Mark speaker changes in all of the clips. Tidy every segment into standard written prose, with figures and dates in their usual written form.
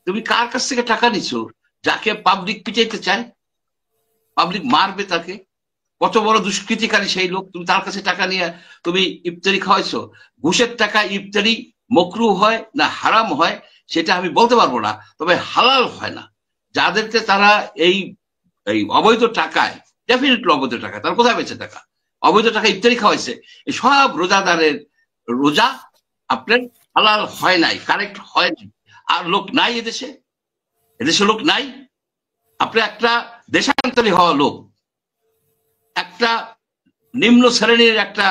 Speaker 1: তুমি কার কাছ থেকে টাকা নিছো? যাকে পাবলিক পিটাইতে চায়, পাবলিক মারবে তাকে, কত বড় দুষ্কৃতিকারী সেই লোক, তুমি তার কাছে টাকা নিয়ে তুমি ইফতারি খাওয়াইছো? ঘুষের টাকা ইফতারি মকরু হয় না হারাম হয় সেটা আমি বলতে পারবো না, তবে হালাল হয় না। যাদেরকে তারা এই এই অবৈধ টাকায়, ডেফিনেটলি অবৈধ টাকা, তার কোথায় বেঁচে টাকা, অবৈধ টাকা ইফতারি খাওয়াইছে, এই সব রোজাদারের রোজা আপনার হালাল হয় নাই, কারেক্ট হয় নাই। আর লোক নাই এদেশে, এদেশে লোক নাই। আপনি একটা দেশান্তরী হওয়া লোক, একটা নিম্ন শ্রেণীর একটা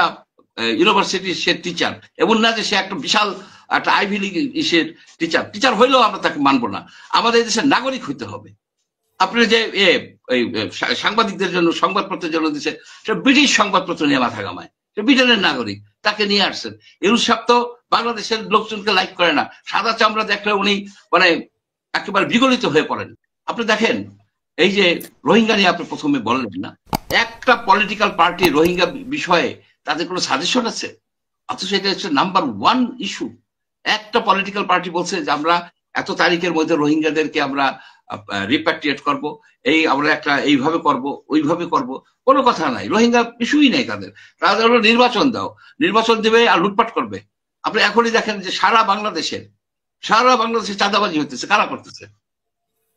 Speaker 1: ইউনিভার্সিটির সে টিচার, এমন না যে সে একটা বিশাল একটা আইভি লিগ ইসের টিচার, টিচার হইলেও আমরা তাকে মানবো না। আমাদের দেশের নাগরিক হইতে হবে। আপনি যে সাংবাদিকদের জন্য সংবাদপত্রের জন্য দিচ্ছে, সেটা ব্রিটিশ সংবাদপত্র নিয়ে মাথা ঘামায়, সে ব্রিটেনের নাগরিক, তাকে নিয়ে আসছেন। ইউনুস সাহেব তো বাংলাদেশের লোকজনকে লাইক করে না, সাদা চামড়া দেখলে উনি মানে একেবারে বিগলিত হয়ে পড়েন। আপনি দেখেন এই যে রোহিঙ্গা নিয়ে আপনি প্রথমে বললেন না, একটা পলিটিক্যাল পার্টি রোহিঙ্গা বিষয়ে তাদের কোনো সাজেশন আছে? অথচ এটা হচ্ছে নাম্বার ওয়ান ইস্যু। একটা পলিটিক্যাল পার্টি বলছে যে আমরা এত তারিখের মধ্যে রোহিঙ্গাদেরকে আমরা রিপ্যাট্রিয়েট করব, এই আমরা একটা এইভাবে করব ওইভাবে করব, কোনো কথা নাই, রোহিঙ্গা ইস্যুই নাই তাদের। তাদের হলো নির্বাচন দাও, নির্বাচন দেবে আর লুটপাট করবে। আপনি এখনই দেখেন যে সারা বাংলাদেশে চাঁদাবাজি হতেছে, কারা করতেছে?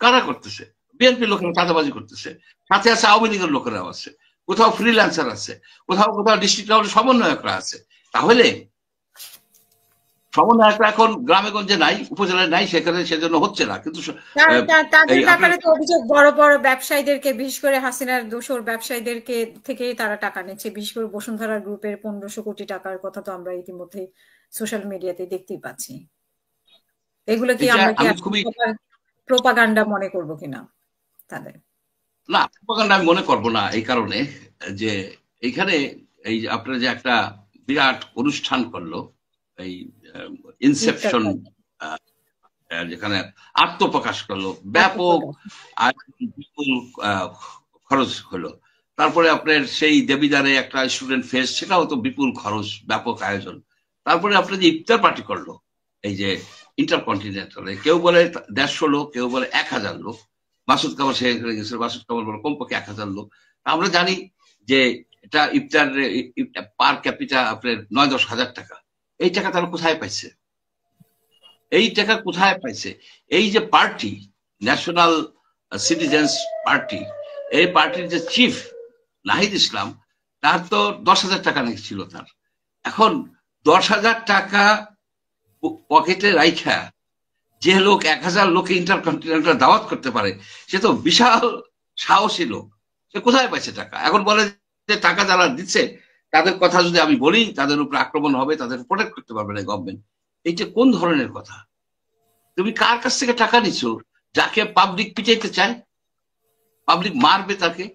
Speaker 1: কারা করতেছে? বিএনপি লোকেরা চাঁদাবাজি করতেছে, সাথে আছে আওয়ামী লীগের লোকেরাও আছে, কোথাও ফ্রিল্যান্সার আছে, কোথাও কোথাও ডিস্ট্রিক্ট লেভেলের সমন্বয়করা আছে। তাহলে সমন্বয়করা এখন গ্রামে গঞ্জে নাই, উপজেলায় নাই, সেখানে সেজন্য হচ্ছে না। কিন্তু
Speaker 2: তাদের ব্যাপারে তো অভিযোগ বড় বড় ব্যবসায়ীদেরকে, বিশেষ করে হাসিনার দোসর ব্যবসায়ীদেরকে থেকেই তারা টাকা নিচ্ছে। বিশেষ করে বসুন্ধরা গ্রুপের 1500 কোটি টাকার কথা তো আমরা ইতিমধ্যে সোশ্যাল মিডিয়াতে দেখতেই পাচ্ছি। এগুলো কি আমরা কি প্রোপাগান্ডা মনে করবো কিনা তাদের?
Speaker 1: না, প্রোপাগান্ডা আমি মনে করবো না, এই কারণে যে এইখানে এই আপনারা যে একটা বিরাট অনুষ্ঠান করলো, এই ইনসেপশন, যেখানে আত্মপ্রকাশ করলো, ব্যাপক বিপুল খরচ হলো। তারপরে আপনার সেই দেবীদারে একটা স্টুডেন্ট ফেস্ট, সেটাও তো বিপুল খরচ, ব্যাপক আয়োজন। তারপরে আপনার যে ইফতার পার্টি করলো এই যে ইন্টারকন্টিনেন্টালে, কেউ বলে 150 লোক, কেউ বলে 1000 লোক। মাসুদ কামাল সেখানে গেছিল, মাসুদ কামাল বলে কমপক্ষে 1000 লোক। আমরা জানি যে এটা ইফতার পার ক্যাপিটা আপনার 9-10 হাজার টাকা। এই টাকা তারা কোথায় পাইছে? এই টাকা কোথায় পাইছে? এই যে পার্টি, ন্যাশনাল সিটিজেন্স পার্টি, এই পার্টির যে চিফ নাহিদ ইসলাম, তার তো 10,000 টাকা নাকি ছিল তার। এখন 10,000 টাকা পকেটে রাইখা যে লোক 1000 লোকে ইন্টারকন্টিনেন্টাল দাওয়াত করতে পারে, সে তো বিশাল সাহসী লোক। সে কোথায় পাইছে টাকা? এখন বলে যে টাকা যারা দিচ্ছে তাদের কথা যদি আমি বলি তাদের উপর আক্রমণ হবে, তাদের প্রোটেক্ট করতে পারবে না গভর্নমেন্ট। এইটা কোন ধরনের কথা? তুমি কার কাছ থেকে টাকা নিছো? যাকে পাবলিক পিটাইতে চায়, পাবলিক মারবে তাকে,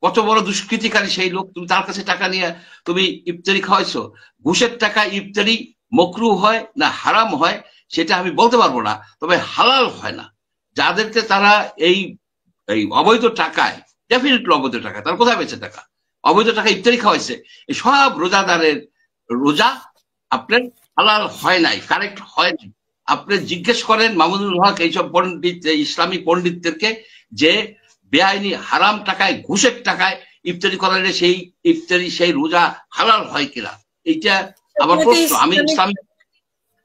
Speaker 1: কত বড় দুষ্কৃতিকারী সেই লোক, তুমি তার কাছে টাকা নিয়ে তুমি ইফতারি খাওয়াইছো? ঘুষের টাকা ইফতারি মকরু হয় না হারাম হয় সেটা আমি বলতে পারবো না, তবে হালাল হয় না। যাদেরকে তারা এই এই অবৈধ টাকায়, ডেফিনেটলি অবৈধ টাকা, তার কোথায় বেঁচে টাকা, অবৈধ টাকা ইফতারি খাওয়াইছে, এই সব রোজাদারের রোজা আপনার হালাল হয় নাই, কারেক্ট হয় নাই। আপনি জিজ্ঞেস করেন মামুনুল হক এইসব পণ্ডিত, ইসলামী পণ্ডিতদেরকে, যে বেআইনি হারাম টাকায়, ঘুষের টাকায় ইফতারি করালে সেই ইফতারি, সেই রোজা হালাল হয় কিনা? এইটা আমার প্রশ্ন। আমি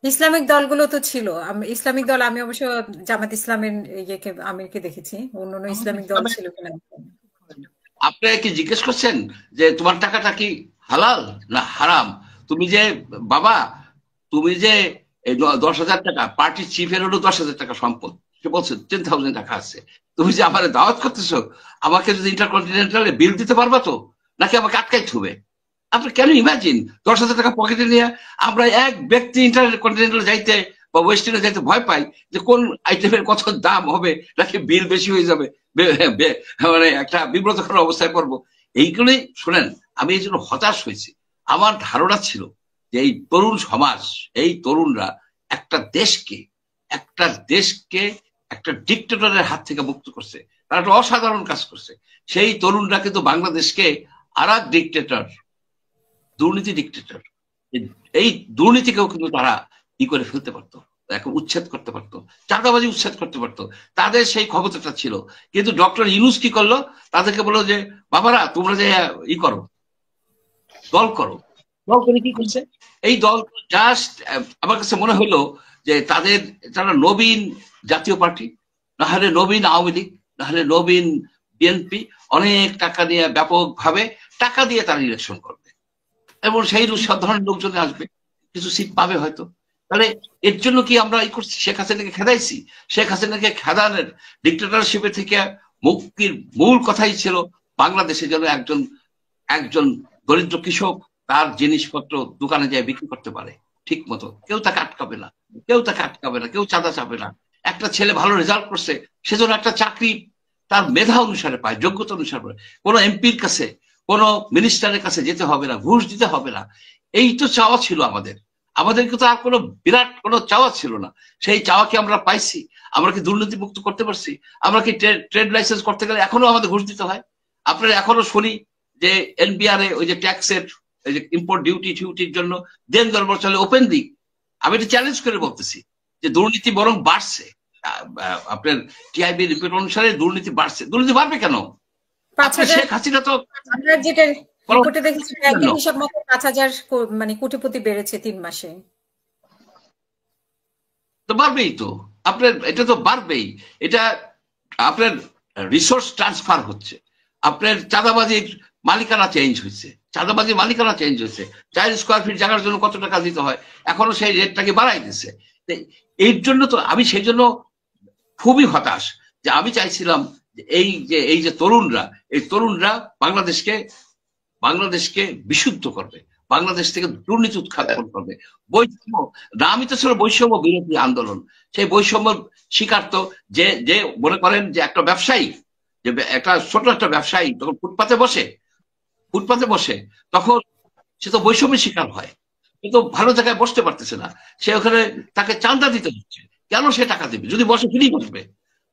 Speaker 2: ইসলামিক দলগুলো তো ছিল, ইসলামিক দল, আমি অবশ্য জামাত ইসলামের ইয়েকে আমিরকে দেখেছি, অন্যান্য ইসলামিক দল ছিল কিনা।
Speaker 1: আপনি কি জিজ্ঞেস করছেন যে তোমার টাকাটা কি হালাল না হারাম? তুমি যে বাবা, তুমি যে এই 10,000 টাকা, পার্টির চিফের হলো 10,000 টাকা সম্পদ, সে বলছে 10,000 টাকা আছে, তুমি যে আমার দাওয়াত করতেছো, আমাকে যদি ইন্টারকন্টিনেন্টালে বিল দিতে পারবা তো, নাকি আমাকে আটকাই থুবে? আপনি কেন ইমাজিন 10,000 টাকা পকেটে নিয়ে আমরা এক ব্যক্তি ইন্টারকন্টিনেন্টাল যাইতে বা ওয়েস্টার্নে যাইতে ভয় পাই যে কোন আইটেমের কত দাম হবে, নাকি বিল বেশি হয়ে যাবে, মানে একটা বিব্রতকর অবস্থায় পড়বো। এইগুলোই শোনেন, আমি এই জন্য হতাশ হয়েছি। আমার ধারণা ছিল যে এই তরুণ সমাজ, এই তরুণরা একটা দেশকে একটা ডিক্টেটরের হাত থেকে মুক্ত করছে, তারা একটা অসাধারণ কাজ করছে। সেই তরুণরা কিন্তু বাংলাদেশকে আর এক ডিক্টেটর, দুর্নীতি ডিক্টেটর, এই দুর্নীতিকেও কিন্তু তারা ই করে ফেলতে পারতো। এখন উচ্ছেদ করতে পারতো, চাঁদাবাজি উচ্ছেদ করতে পারতো, তাদের সেই ক্ষমতাটা ছিল। কিন্তু ডক্টর ইউনূস কি করলো, তাদেরকে বললো যে বাবারা তোমরা যে ই করো, দল করো। দল করে কি করছে এই দল? জাস্ট আমার কাছে মনে হলো যে তারা নবীন জাতীয় পার্টি, নাহলে নবীন আওয়ামী লীগ, নাহলে নবীন বিএনপি, অনেক টাকা দিয়ে ব্যাপকভাবে টাকা দিয়ে তারা ইলেকশন করবে এবং সেই সাধারণ লোকজন আসবে, কিছু সিট পাবে হয়তো। তাহলে এর জন্য কি আমরা এই করছি? শেখ হাসিনাকে খেদাইছি? শেখ হাসিনাকে খেদানের, ডিক্টেটরশিপে থেকে মুক্তির মূল কথাই ছিল বাংলাদেশে যেন একজন দরিদ্র কৃষক তার জিনিসপত্র দোকানে যায় বিক্রি করতে পারে ঠিক মতো, কেউ তাকে আটকাবে না, কেউ চাঁদা চাবে না। একটা ছেলে ভালো রেজাল্ট করছে, সেজন্য একটা চাকরি তার মেধা অনুসারে পায়, যোগ্যতা অনুসারে পায়। কোনো এমপির কাছে, কোনো মিনিস্টারের কাছে যেতে হবে না, ঘুষ দিতে হবে না। এই তো চাওয়া ছিল আমাদের কিন্তু আর কোনো বিরাট কোনো চাওয়া ছিল না। সেই চাওয়া কি আমরা পাইছি? আমরা কি দুর্নীতি মুক্ত করতে পারছি? আমরা কি ট্রেড লাইসেন্স করতে গেলে এখনো আমাদের ঘুষ দিতে হয়? আপনারা এখনো শুনি যে এনবিআর ওই যে ট্যাক্সের এই যে ইম্পোর্ট ডিউটির জন্য দেন দরবার চলে ওপেন দিক। আমি এটা চ্যালেঞ্জ করে বলতেছি যে দুর্নীতি বরং বাড়ছে। আপনার টিআইবি রিপোর্ট অনুসারে দুর্নীতি বাড়ছে। দুর্নীতি বাড়বে কেন? শেখ হাসিনা তো
Speaker 2: রিপোর্টে দেখেছি একই হিসাব মতো 5,000 মানে কোটিপতি বেড়েছে 3 মাসে।
Speaker 1: তো বাড়বেই তো, আপনার এটা তো বাড়বেই। এটা আপনার রিসোর্স ট্রান্সফার হচ্ছে, আপনার চাঁদাবাজির মালিকানা চেঞ্জ হয়েছে, 4 স্কোয়ার ফিট জায়গার জন্য কত টাকা দিতে হয়, এখনো সেই রেটটাকে বাড়াই দিচ্ছে। এর জন্য তো আমি সেই জন্য খুবই হতাশ যে আমি চাইছিলাম এই যে তরুণরা বাংলাদেশকে বিশুদ্ধ করবে, বাংলাদেশ থেকে দুর্নীতি উৎখাতন করবে। বৈষম্য নামই তো ছিল বৈষম্য বিরোধী আন্দোলন। সেই বৈষম্য শিকার তো যে মনে করেন যে একটা ব্যবসায়ী, যে একটা ছোট একটা ব্যবসায়ী তখন ফুটপাতে বসে তখন সে তো বৈষম্যের শিকার হয়, কিন্তু ভালো জায়গায় বসতে পারতেছে না, সে ওখানে তাকে চাঁদা দিতে হচ্ছে। কেন সে টাকা দেবে? যদি বসে ফ্রি বসবে।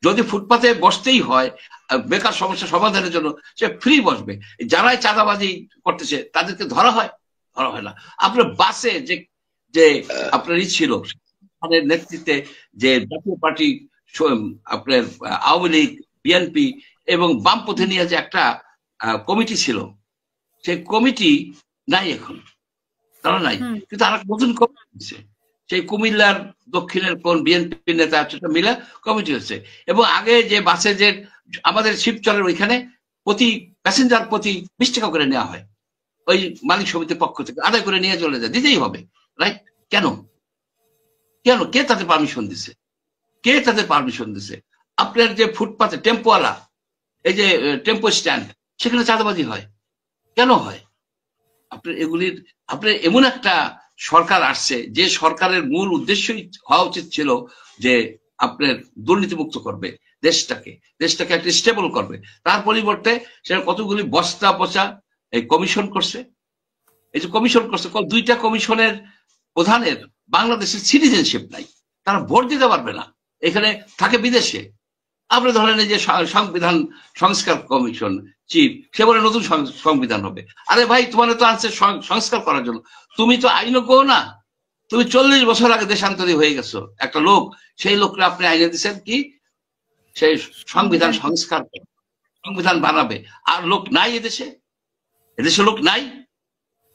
Speaker 1: যদি ফুটপাতে বসতেই হয় বেকার সমস্যা সমাধানের জন্য, সে ফ্রি বসবে। যারাই চাঁদাবাজি করতেছে তাদেরকে ধরা হয় না। আপনার বাসে যে আপনার ছিল নেতৃত্বে যে জাতীয় পার্টি, আপনার আওয়ামী লীগ, বিএনপি এবং বামপন্থী নিয়ে যে একটা কমিটি ছিল, সেই কমিটি নাই এখন, তারা নাই। কিন্তু আর নতুন কমিটি হচ্ছে, সেই কুমিল্লার দক্ষিণের কোন বিএনপি নেতা মিলে কমিটি হচ্ছে। এবং আগে যে বাসে যে আমাদের শিবচরের ওইখানে প্রতি প্যাসেঞ্জার প্রতি 20 টাকা করে নেওয়া হয়, ওই মালিক সমিতির পক্ষ থেকে আদায় করে নিয়ে চলে যায়, দিতেই হবে, রাইট? কেন? কে তাদের পারমিশন দিছে? আপনার যে ফুটপাতে টেম্পোওয়ালা, এই যে টেম্পো স্ট্যান্ড, সেখানে চাঁদাবাজি হয় কেন হয়? আপনার এমন একটা সরকার আসছে যে সরকারের মূল উদ্দেশ্যই হওয়া উচিত ছিল যে আপনার দুর্নীতিমুক্ত করবে দেশটাকে একটা স্টেবল করবে। তার পরিবর্তে সেটা কতগুলি বস্তা পচা এই কমিশন করছে। এই যে কমিশন করছে, 2টা কমিশনের প্রধানের বাংলাদেশের সিটিজেনশিপ নাই, তারা ভোট দিতে পারবে না, এখানে থাকে বিদেশে। আপনি ধরেন এই যে সংবিধান সংস্কার কমিশন চিফ, সে বলে নতুন সংবিধান হবে। আরে ভাই, তোমার তো আনছে সংস্কার করার জন্য, তুমি তো আইনজ্ঞ না। তুমি 40 বছর আগে দেশান্তরী হয়ে গেছো একটা লোক, সেই লোককে আপনি আইনে দিচ্ছেন কি সেই সংবিধান সংবিধান বানাবে। আর লোক নাই এদেশে লোক নাই।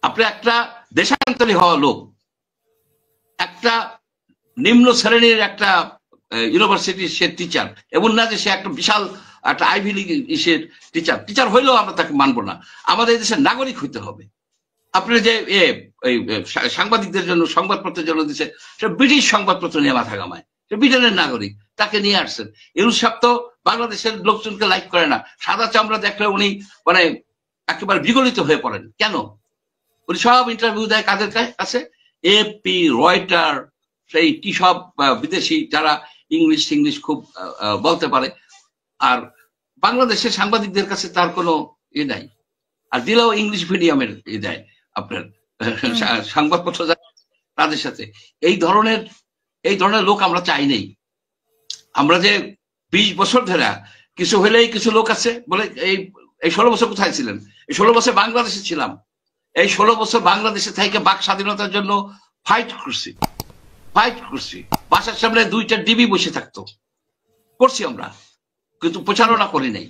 Speaker 1: আপনি একটা দেশান্তরী হওয়া লোক, একটা নিম্ন শ্রেণীর একটা ইউনিভার্সিটির সে টিচার, এমন না যে সে একটা বিশাল একটা আইভি লীগ টিচার হইলেও আমরা তাকে মানবো না। আমাদের দেশের নাগরিক হইতে হবে। আপনি যে সাংবাদিকদের জন্য সংবাদপত্রের জন্য দিচ্ছে, সে ব্রিটিশ সংবাদপত্র নিয়ে মাথা ঘামায়, সে ব্রিটেনের নাগরিক, তাকে নিয়ে আসছেন। ইউনুস সাহেব তো বাংলাদেশের লোকজনকে লাইক করে না, সাদা চামড়া দেখলে উনি মানে একেবারে বিগলিত হয়ে পড়েন। কেন? উনি সব ইন্টারভিউ দেয় কাদের কাছে? এপি, রয়টার, সেই কি সব বিদেশি যারা ইংলিশ খুব বলতে পারে। আর বাংলাদেশের সাংবাদিকদের কাছে তার কোনো নাই, আর দিলেও ইংলিশ মিডিয়ামের দেয় আপনার সংবাদপত্র তাদের সাথে। এই ধরনের লোক আমরা চাই নেই। আমরা যে 20 বছর ধরে কিছু হইলেই কিছু লোক আছে বলে এই 16 বছর কোথায় ছিলেন? এই 16 বছর বাংলাদেশে ছিলাম, এই 16 বছর বাংলাদেশে থেকে বাক স্বাধীনতার জন্য ফাইট করছি, ফাইট করছি, বাসার সামনে 2টা ডিবি বসে থাকতো, করছি আমরা, কিন্তু প্রচারণা করি নাই।